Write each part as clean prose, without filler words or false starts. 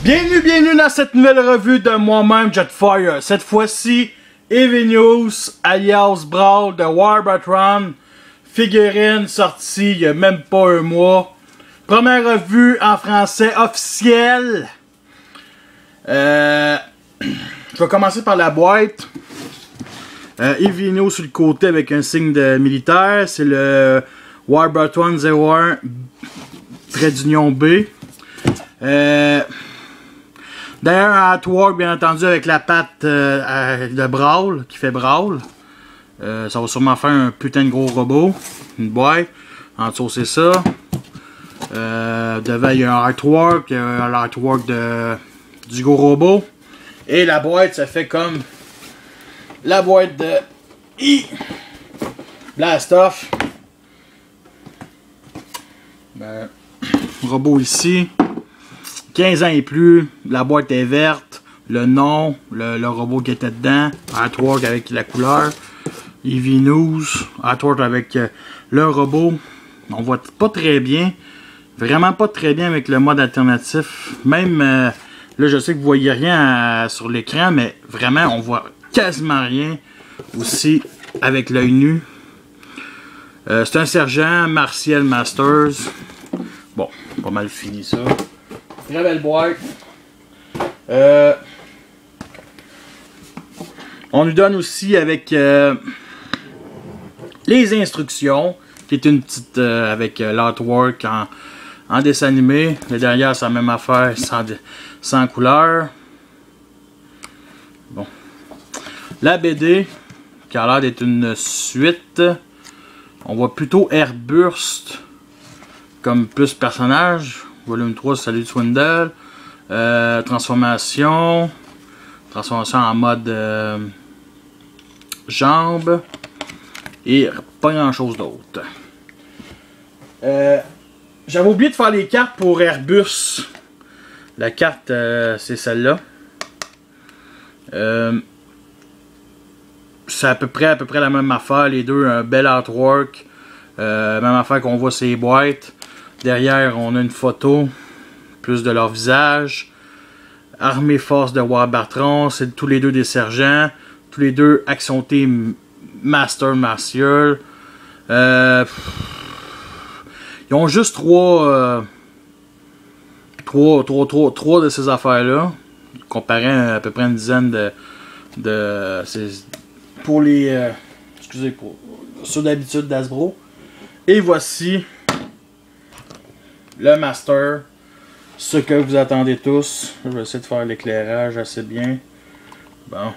Bienvenue dans cette nouvelle revue de moi-même Jetfire. Cette fois-ci, Evenius alias Brawl de Warbatron. Figurine sortie il n'y a même pas un mois. Première revue en français officielle. Je vais commencer par la boîte. Evenius sur le côté avec un signe de militaire. C'est le Warbatron 01 trait d'union B. D'ailleurs, un artwork bien entendu avec la patte de Brawl, qui fait Brawl. Ça va sûrement faire un putain de gros robot. Une boîte. En dessous c'est ça. Devant il y a un artwork, l'artwork du gros robot. Et la boîte, ça fait comme la boîte de Blast Off. Robot ici. 15 ans et plus, la boîte est verte, le nom, le robot qui était dedans, artwork avec la couleur, Evenius, artwork avec le robot. On voit pas très bien, vraiment pas très bien avec le mode alternatif. Même là, je sais que vous voyez rien sur l'écran, mais vraiment on voit quasiment rien aussi avec l'œil nu. C'est un sergent Martial Masters. Bon, pas mal fini ça. Très belle boîte. On nous donne aussi avec les instructions, qui est une petite avec l'artwork en dessin animé. Et derrière, c'est la même affaire sans couleur. Bon. La BD, qui a l'air d'être une suite. On voit plutôt Airburst comme plus personnage. Volume 3, Salut Swindle. Transformation en mode jambes. Et pas grand chose d'autre. J'avais oublié de faire les cartes pour Airbus. La carte, c'est celle-là. C'est à peu près la même affaire. Les deux, un bel artwork. Même affaire qu'on voit sur les boîtes. Derrière, on a une photo, plus de leur visage. Armée Force de Warbatron, c'est tous les deux des sergents. Tous les deux Action Team Master Martial. Ils ont juste trois de ces affaires-là. Comparé à peu près une dizaine pour les... excusez, pour ceux d'habitude d'Hasbro. Et voici... le Master, ce que vous attendez tous. Je vais essayer de faire l'éclairage assez bien. Bon,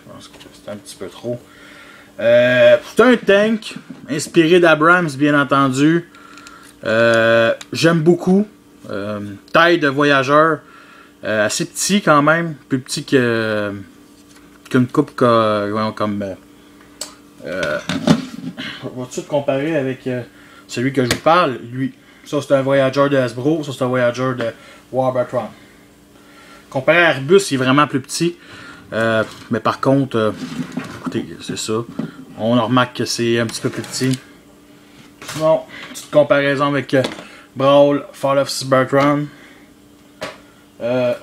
je pense que c'est un petit peu trop. C'est un tank, inspiré d'Abrams bien entendu. J'aime beaucoup. Taille de voyageur, assez petit quand même. Plus petit qu'une coupe comme... on va tout de suite comparer avec celui que je vous parle, lui. Ça, c'est un Voyager de Hasbro. Ça, c'est un Voyager de Warbatron. Comparé à Airbus, il est vraiment plus petit. Mais par contre, écoutez, c'est ça. On remarque que c'est un petit peu plus petit. Bon, petite comparaison avec Brawl, Fall of Cybertron. Je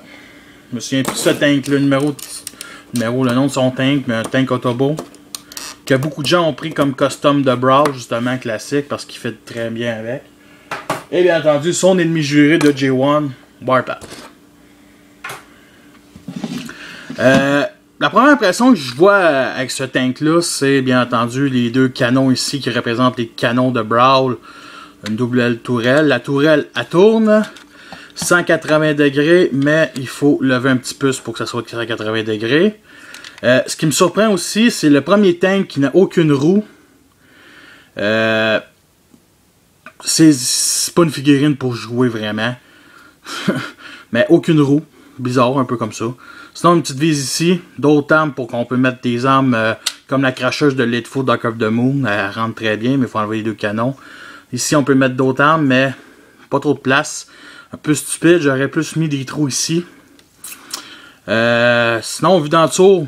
me souviens plus de ce tank, le nom de son tank, mais un tank Autobo. Que beaucoup de gens ont pris comme custom de Brawl, justement, classique, parce qu'il fait très bien avec. Et bien entendu, son ennemi juré de J1, Warpath. La première impression que je vois avec ce tank-là, c'est bien entendu les deux canons ici qui représentent les canons de Brawl. Une double tourelle. La tourelle, elle tourne 180 degrés, mais il faut lever un petit peu pour que ça soit 180 degrés. Ce qui me surprend aussi, c'est le premier tank qui n'a aucune roue. C'est pas une figurine pour jouer vraiment. Mais aucune roue. Bizarre, un peu comme ça. Sinon, une petite vis ici. D'autres armes pour qu'on peut mettre des armes comme la cracheuse de Litfo Dark of the Moon. Elle rentre très bien, mais il faut enlever les deux canons. Ici, on peut mettre d'autres armes, mais pas trop de place. Un peu stupide, j'aurais plus mis des trous ici. Sinon, vu d'en dessous,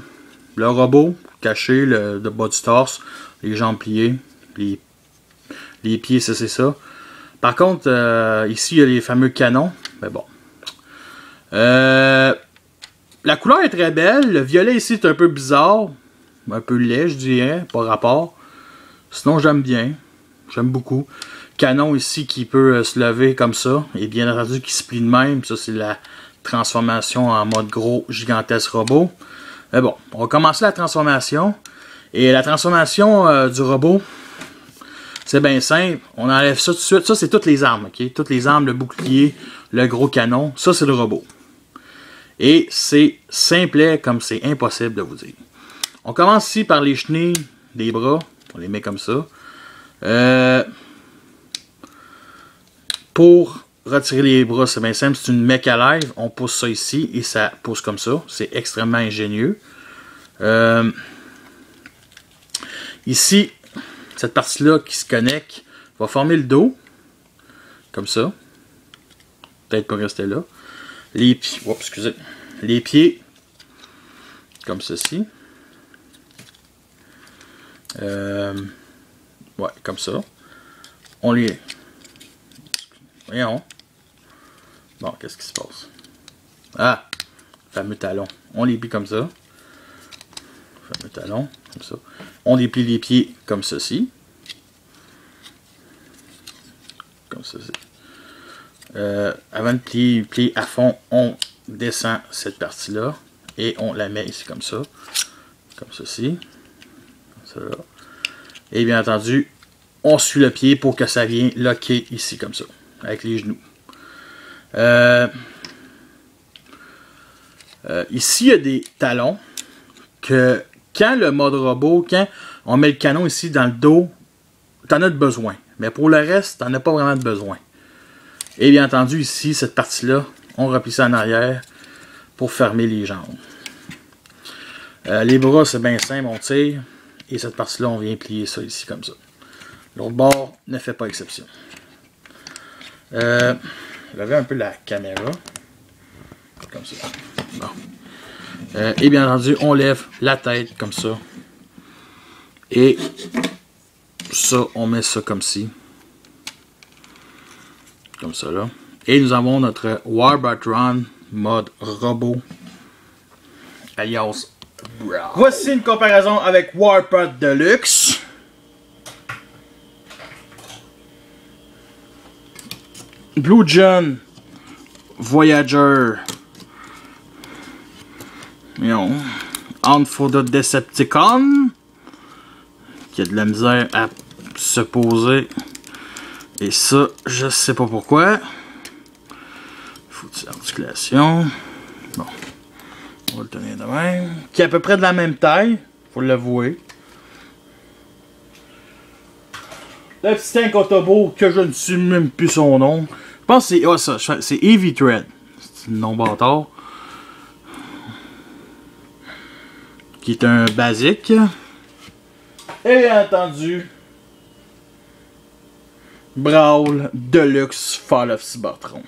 le robot caché, le bas du torse, les jambes pliées, les pieds, c'est ça. Par contre, ici, il y a les fameux canons. Mais bon. La couleur est très belle. Le violet ici est un peu bizarre. Un peu laid, je dirais, par rapport. Sinon, j'aime bien. J'aime beaucoup. Canon ici qui peut se lever comme ça. Et bien entendu qui se plie de même. Ça, c'est la transformation en mode gros gigantesque robot. Mais bon, on va commencer la transformation. Et la transformation du robot, c'est bien simple. On enlève ça tout de suite. Ça, c'est toutes les armes. Okay? Toutes les armes, le bouclier, le gros canon. Ça, c'est le robot. Et c'est simplet comme c'est impossible de vous dire. On commence ici par les chenilles des bras. On les met comme ça. Pour retirer les bras, c'est bien simple. C'est une mech à live. On pousse ça ici et ça pousse comme ça. C'est extrêmement ingénieux. Ici, cette partie-là qui se connecte va former le dos. Comme ça. Peut-être pas rester là. Les pieds. Oups, excusez. Les pieds. Comme ceci. Ouais, comme ça. On les... Voyons. Bon, qu'est-ce qui se passe? Ah! Fameux talon. On les plie comme ça. Fameux talon. Comme ça. On déplie les pieds comme ceci. Comme ceci. Avant de plier à fond, on descend cette partie-là. Et on la met ici comme ça. Comme ceci. Comme ça. Et bien entendu, on suit le pied pour que ça vienne locker ici comme ça. Avec les genoux. Ici, il y a des talons que quand le mode robot, quand on met le canon ici dans le dos, tu en as de besoin. Mais pour le reste, tu n'en as pas vraiment de besoin. Et bien entendu, ici, cette partie-là, on replie ça en arrière pour fermer les jambes. Les bras, c'est bien simple, on tire. Et cette partie-là, on vient plier ça ici comme ça. L'autre bord ne fait pas exception. Levez un peu la caméra. Comme ça. Bon. Et bien entendu, on lève la tête comme ça. Et ça, on met ça comme ci. Comme ça là. Et nous avons notre Warbatron mode robot. Alias Brawl. Voici une comparaison avec Warpod Deluxe. Blue John Voyager. Entre de Decepticon. Qui a de la misère à se poser. Et ça, je sais pas pourquoi. Foutue articulation. Bon. On va le tenir de même. Qui est à peu près de la même taille. Faut l'avouer. Le petit tank Autobot que je ne sais même plus son nom. Je pense que c'est ça, c'est Heavy Thread. C'est le nom bâtard. Qui est un basique. Et bien entendu, Brawl Deluxe Fall of Cybertron.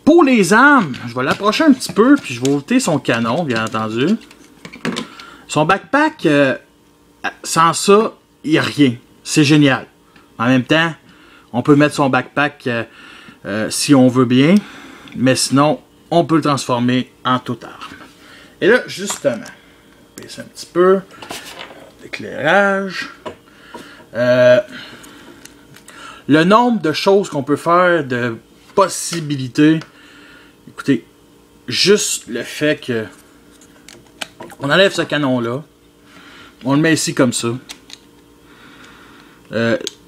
Pour les armes, je vais l'approcher un petit peu, puis je vais ôter son canon, bien entendu. Son backpack, sans ça, il n'y a rien. C'est génial. En même temps, on peut mettre son backpack si on veut bien, mais sinon, on peut le transformer en toute arme. Et là, justement, on va baisser un petit peu l'éclairage. Le nombre de choses qu'on peut faire, de possibilités. Écoutez, juste le fait que on enlève ce canon-là, on le met ici comme ça.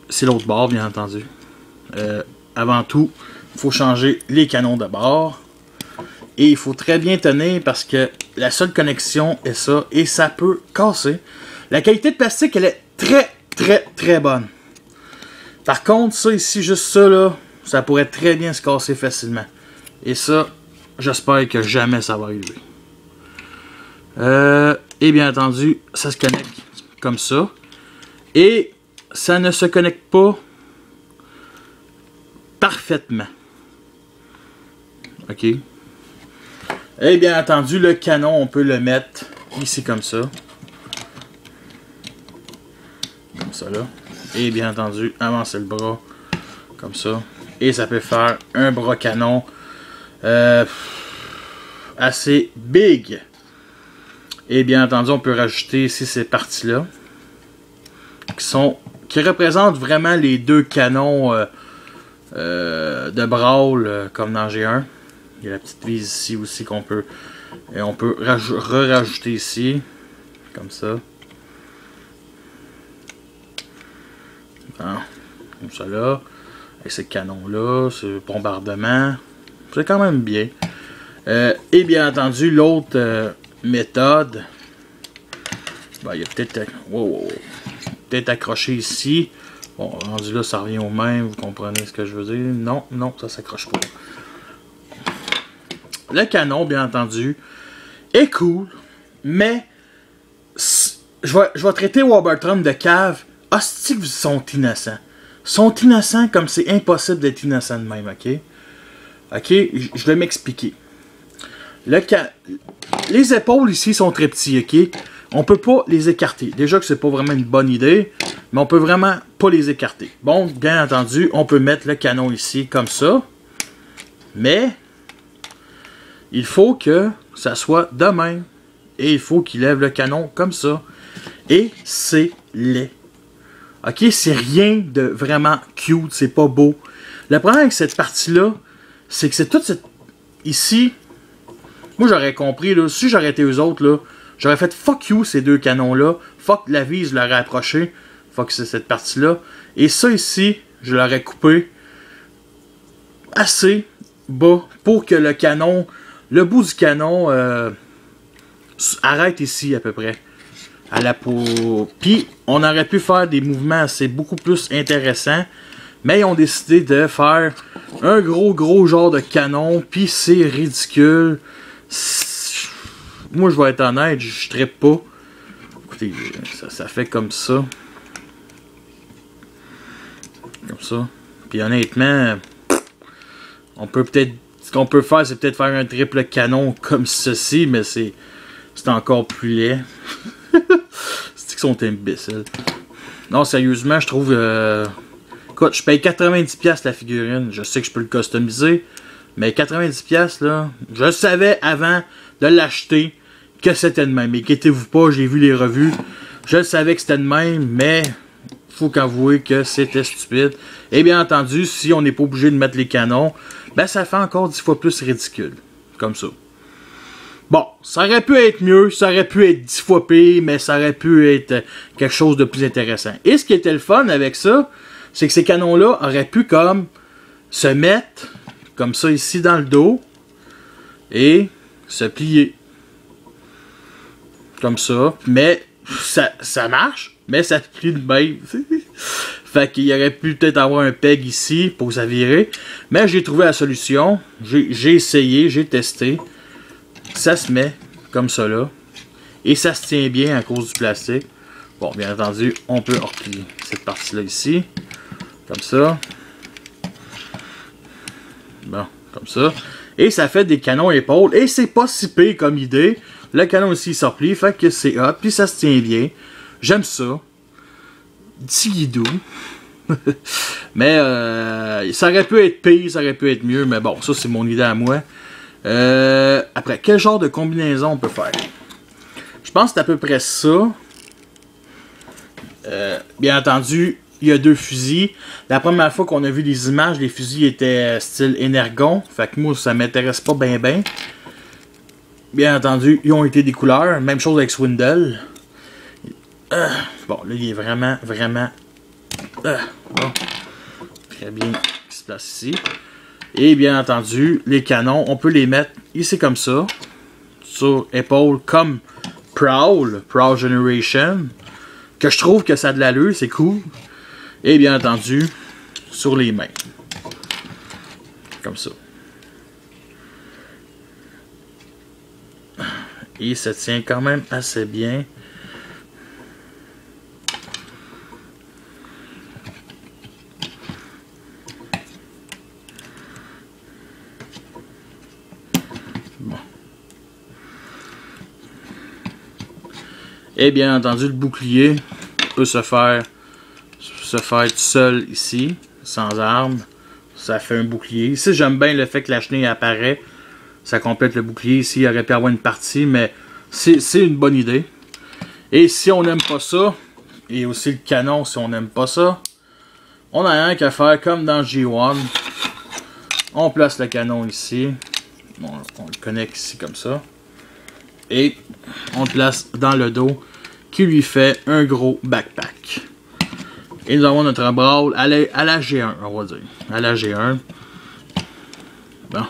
C'est l'autre bord, bien entendu. Avant tout, il faut changer les canons de bord. Et il faut très bien tenir parce que la seule connexion est ça. Et ça peut casser. La qualité de plastique, elle est très bonne. Par contre, ça ici, juste ça là, ça pourrait très bien se casser facilement. Et ça, j'espère que jamais ça va arriver. Et bien entendu, ça se connecte comme ça. Et ça ne se connecte pas parfaitement. Ok. Et bien entendu, le canon, on peut le mettre ici comme ça. Comme ça là. Et bien entendu, avancer le bras comme ça. Et ça peut faire un bras canon assez big. Et bien entendu, on peut rajouter ici ces parties-là. Qui représentent vraiment les deux canons de Brawl comme dans G1. Il y a la petite vis ici aussi qu'on peut... Et on peut rajouter ici. Comme ça. Comme ça là. Avec ces canons-là, ce bombardement. C'est quand même bien. Et bien entendu, l'autre méthode. Ben, il y a peut-être... peut-être accroché ici. Bon, rendu là, ça revient au même. Vous comprenez ce que je veux dire? Non, non, ça s'accroche pas. Le canon, bien entendu, est cool. Mais... je vais traiter Warburton de cave. Hostie qu'ils sont innocents. Ils sont innocents comme c'est impossible d'être innocent de même, ok? Ok, je vais m'expliquer. Les épaules ici sont très petits, ok? On peut pas les écarter. Déjà que c'est pas vraiment une bonne idée, mais on peut vraiment pas les écarter. Bon, bien entendu, on peut mettre le canon ici comme ça. Mais, il faut que ça soit de même. Et il faut qu'il lève le canon comme ça. Et c'est laid. Ok, c'est rien de vraiment cute, c'est pas beau. Le problème avec cette partie-là, c'est que c'est toute cette... Ici, moi j'aurais compris, là, si j'aurais été eux autres, là, j'aurais fait fuck you ces deux canons-là, fuck la vis, je l'aurais approché, fuck c'est cette partie-là. Et ça ici, je l'aurais coupé assez bas pour que le canon, le bout du canon arrête ici à peu près. À la peau. Puis, on aurait pu faire des mouvements assez beaucoup plus intéressants. Mais ils ont décidé de faire un gros genre de canon. Puis, c'est ridicule. Moi, je vais être honnête, je trippe pas. Écoutez, ça fait comme ça. Comme ça. Puis, honnêtement, on peut peut-être... Ce qu'on peut faire, c'est peut-être faire un triple canon comme ceci. Mais c'est encore plus laid. C'est qu'ils sont imbéciles. Non, sérieusement, je trouve... Écoute, je paye 90$ la figurine. Je sais que je peux le customiser. Mais 90$, là, je savais avant de l'acheter que c'était de même. Inquiétez-vous pas, j'ai vu les revues. Je savais que c'était de même, mais faut qu'avouer que c'était stupide. Et bien entendu, si on n'est pas obligé de mettre les canons, ben ça fait encore 10 fois plus ridicule. Comme ça. Bon, ça aurait pu être mieux, ça aurait pu être 10 fois pire, mais ça aurait pu être quelque chose de plus intéressant. Et ce qui était le fun avec ça, c'est que ces canons-là auraient pu comme se mettre comme ça ici dans le dos et se plier. Comme ça. Mais ça marche, mais ça se plie de même. Fait qu'il aurait pu peut-être avoir un peg ici pour ça virer. Mais j'ai trouvé la solution. J'ai essayé, j'ai testé. Ça se met comme ça là. Et ça se tient bien à cause du plastique. Bon, bien entendu, on peut replier cette partie-là ici. Comme ça. Bon, comme ça. Et ça fait des canons épaules. Et c'est pas si pire comme idée. Le canon aussi il se replie. Fait que c'est hot. Puis ça se tient bien. J'aime ça. Tigidou. Mais ça aurait pu être pire, ça aurait pu être mieux. Mais bon, ça c'est mon idée à moi. Après, quel genre de combinaison on peut faire? Je pense que c'est à peu près ça. Bien entendu, il y a deux fusils. La première fois qu'on a vu les images, les fusils étaient style Energon. Fait que moi, ça m'intéresse pas bien. Bien entendu, ils ont été des couleurs. Même chose avec Swindle. Bon, là, il est vraiment... bon. Très bien. Il se place ici. Et bien entendu, les canons, on peut les mettre ici comme ça. Sur épaule comme Prowl Generation. Que je trouve que ça a de l'allure, c'est cool. Et bien entendu, sur les mains. Comme ça. Et ça tient quand même assez bien. Bon. Et bien entendu, le bouclier peut se faire tout seul ici, sans arme, ça fait un bouclier. Ici, j'aime bien le fait que la chenille apparaît. Ça complète le bouclier. Ici, il aurait pu avoir une partie, mais c'est une bonne idée. Et si on n'aime pas ça, et aussi le canon si on n'aime pas ça, on n'a rien qu'à faire comme dans G1. On place le canon ici. On le connecte ici comme ça. Et on le place dans le dos qui lui fait un gros backpack. Et nous avons notre Brawl à la G1, on va dire. À la G1. Bon.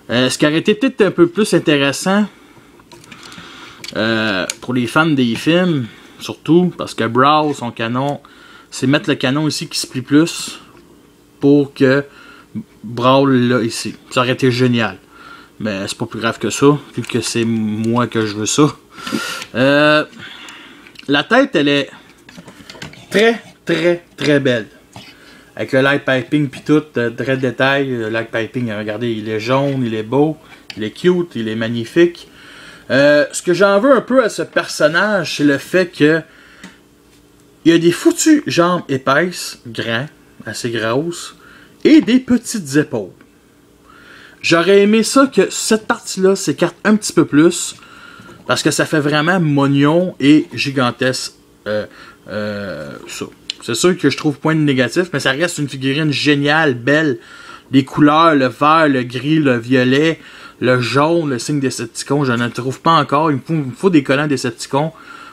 Ce qui aurait été peut-être un peu plus intéressant pour les fans des films, surtout parce que Brawl, son canon, c'est mettre le canon ici qui se plie plus pour que Brawl là ici. Ça aurait été génial. Mais c'est pas plus grave que ça, vu que c'est moi que je veux ça. La tête, elle est très belle. Avec le light piping puis tout, très détail. Le light piping, regardez, il est jaune, il est beau, il est cute, il est magnifique. Ce que j'en veux un peu à ce personnage, c'est le fait que il y a des foutues jambes épaisses, grands, assez grosses, et des petites épaules. J'aurais aimé ça que cette partie-là s'écarte un petit peu plus, parce que ça fait vraiment mognon et gigantesque. Ça. C'est sûr que je trouve point de négatif, mais ça reste une figurine géniale, belle. Les couleurs, le vert, le gris, le violet, le jaune, le signe Decepticon, je ne trouve pas encore. Il me faut des collants Decepticon,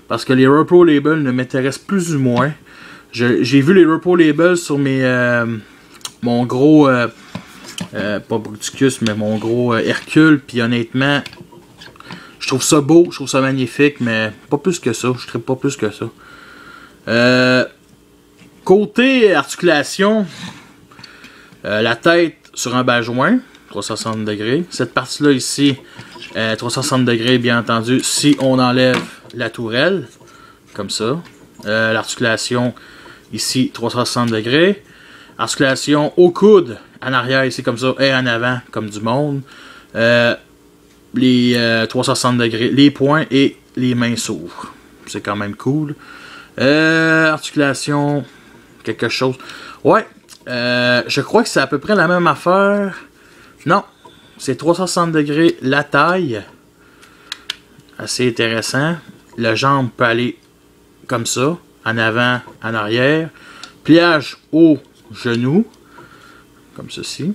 parce que les Repro Labels ne m'intéressent plus ou moins. J'ai vu les Repro Labels sur mon gros, pas Bruticus, mais mon gros Hercule, puis honnêtement, je trouve ça beau, je trouve ça magnifique, mais pas plus que ça. Je ne pas plus que ça. Côté articulation, la tête sur un bas joint, 360 degrés. Cette partie-là ici, 360 degrés, bien entendu, si on enlève la tourelle, comme ça. L'articulation ici, 360 degrés. Articulation au coude, en arrière ici, comme ça, et en avant, comme du monde. Les 360 degrés, les poings et les mains s'ouvrent. C'est quand même cool. Articulation, quelque chose. Ouais, je crois que c'est à peu près la même affaire. Non, c'est 360 degrés la taille. Assez intéressant. La jambe peut aller comme ça, en avant, en arrière. Pliage au genou, comme ceci.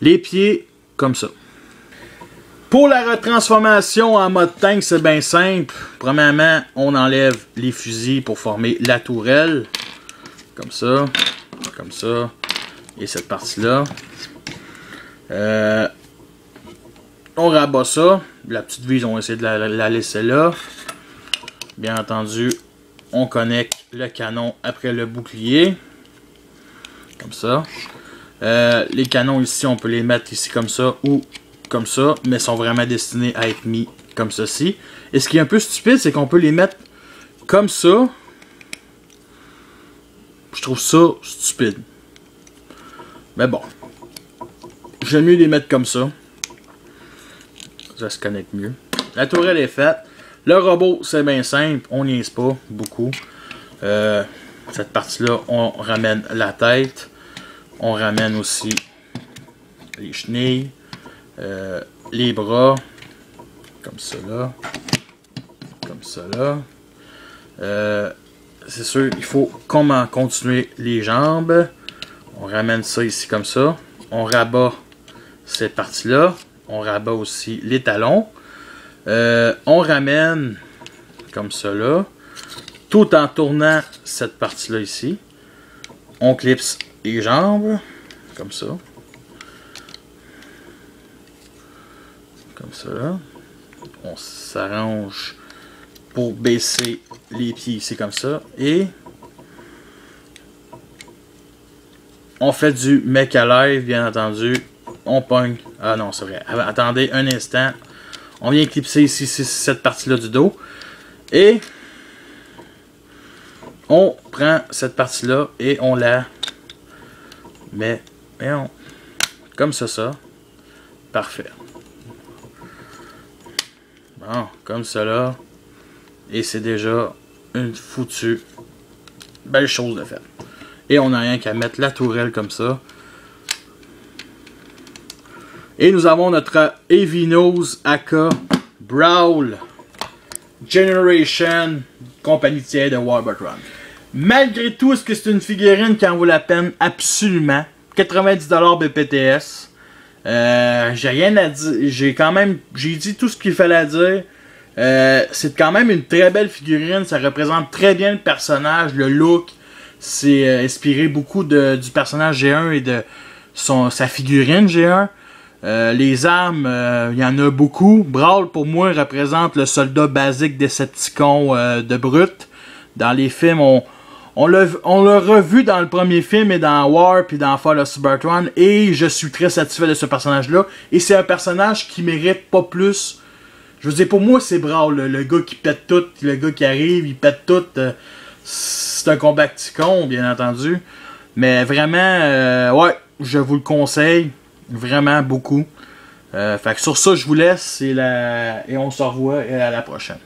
Les pieds, comme ça. Pour la retransformation en mode tank, c'est bien simple. Premièrement, on enlève les fusils pour former la tourelle. Comme ça. Et cette partie-là. On rabat ça. La petite vis, on va essayer de la laisser là. Bien entendu, on connecte le canon après le bouclier. Comme ça. Les canons ici, on peut les mettre ici comme ça ou comme ça, mais sont vraiment destinés à être mis comme ceci. Et ce qui est un peu stupide, c'est qu'on peut les mettre comme ça. Je trouve ça stupide. Mais bon. J'aime mieux les mettre comme ça. Ça se connecte mieux. La tourelle est faite. Le robot, c'est bien simple. On niaise pas beaucoup. Cette partie-là, on ramène la tête. On ramène aussi les chenilles. Les bras. Comme ça là. Comme ça là. C'est sûr, il faut comment continuer les jambes. On ramène ça ici comme ça. On rabat cette partie-là. On rabat aussi les talons. On ramène comme cela, tout en tournant cette partie-là ici. On clipse les jambes, comme ça. Comme ça. On s'arrange pour baisser les pieds ici comme ça. Et on fait du mec à live, bien entendu. On pogne. Ah non, c'est vrai. Attendez un instant. On vient clipser ici cette partie-là du dos. Et on prend cette partie-là et on la met comme ça. Parfait. Bon, comme cela. Et c'est déjà une foutue belle chose de fait. Et on n'a rien qu'à mettre la tourelle comme ça. Et nous avons notre Evinos AK Brawl Generation, compagnie tiers de Warbatron. Malgré tout, est-ce que c'est une figurine qui en vaut la peine? Absolument. 90$ BPTS. J'ai rien à dire. J'ai dit tout ce qu'il fallait dire. C'est quand même une très belle figurine. Ça représente très bien le personnage, le look. C'est inspiré beaucoup du personnage G1 et de sa figurine G1. Les armes, il y en a beaucoup. Brawl, pour moi, représente le soldat basique des Decepticons de Brut. Dans les films, on l'a revu dans le premier film et dans War puis dans Fall of Cybertron. Et je suis très satisfait de ce personnage-là. Et c'est un personnage qui mérite pas plus. Je veux dire, pour moi, c'est Brawl, le gars qui pète tout. Le gars qui arrive, il pète tout. C'est un Combaticon, bien entendu. Mais vraiment, ouais, je vous le conseille. Vraiment beaucoup. Fait que sur ça, je vous laisse et on se revoit à la prochaine.